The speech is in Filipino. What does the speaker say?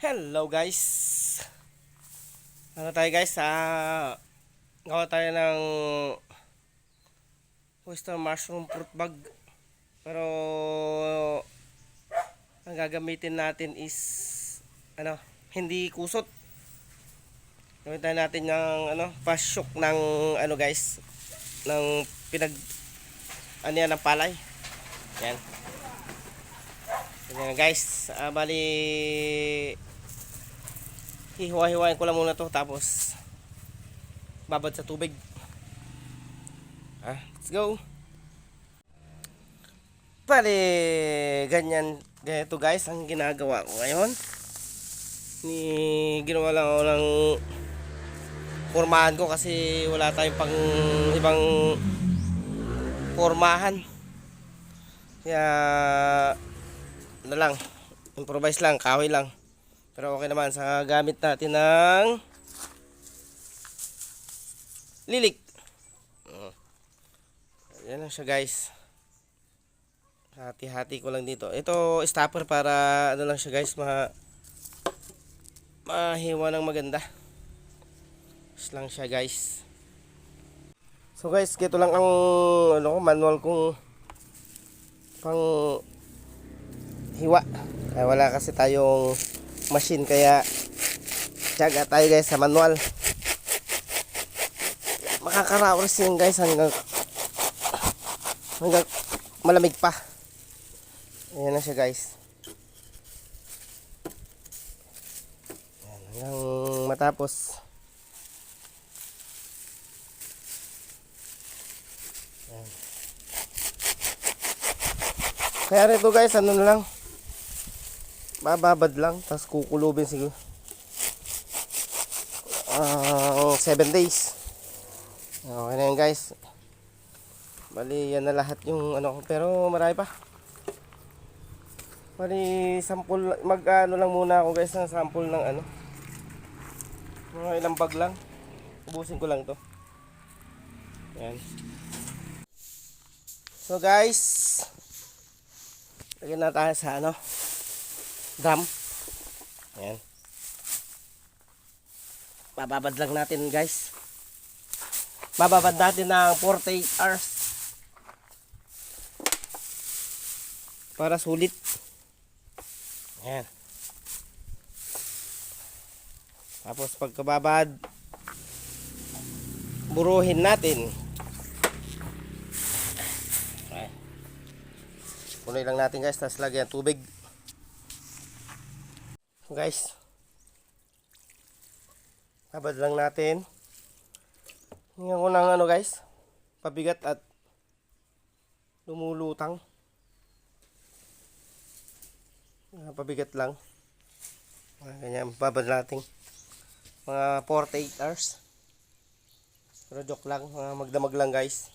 Hello guys. Ano tayo guys? Gawa tayo ng oyster mushroom fruit bag. Pero ang gagamitin natin is hindi kusot. Gamitin natin ng pasyok ng guys, ng yan ng palay. Yan. Yan guys. Bali hiwa-hiwain ko lang muna to, tapos babad sa tubig. Let's go. Bali ganito guys ang ginagawa ko ngayon. Ginawa lang ako ng formahan ko kasi wala tayong pang ibang formahan. Kaya lang, improvise lang, kahoy lang. Pero okay naman, sa gamit natin ng lilik. Yan lang siya guys. Hati-hati ko lang dito. Ito stopper para lang siya guys, mahiwa ng maganda. Is lang siya guys. So guys, ito lang ang manual kong pang hiwa. Wala kasi tayong machine, kaya tiyaga tayo guys sa manual. Makakaraos yun guys hanggang malamig pa. Ayan na siya guys. Ayan, hanggang matapos. Ayan. Kaya rito guys, na lang, bababad lang, tapos kukulubin siguro 7 days. Okay na yan guys. Bali yan na lahat yung pero marami pa. Bali sample, lang muna ako guys ng sample ng mga ilang bag lang. Ubusin ko lang to. Yan. So guys, lagyan na tayo sa drum. Ayan. Bababad lang natin guys. Bababad natin ng 48 hours. Para sulit. Ayan. Tapos pagkababad, buruhin natin. Ayan. Punoy lang natin guys, tapos lagyan tubig. Guys, babad lang natin. Hinggan ko ng guys, pabigat at lumulutang. Pabigat lang. Ganyan, babad natin mga 48 hours. Pero joke lang, magdamag lang guys.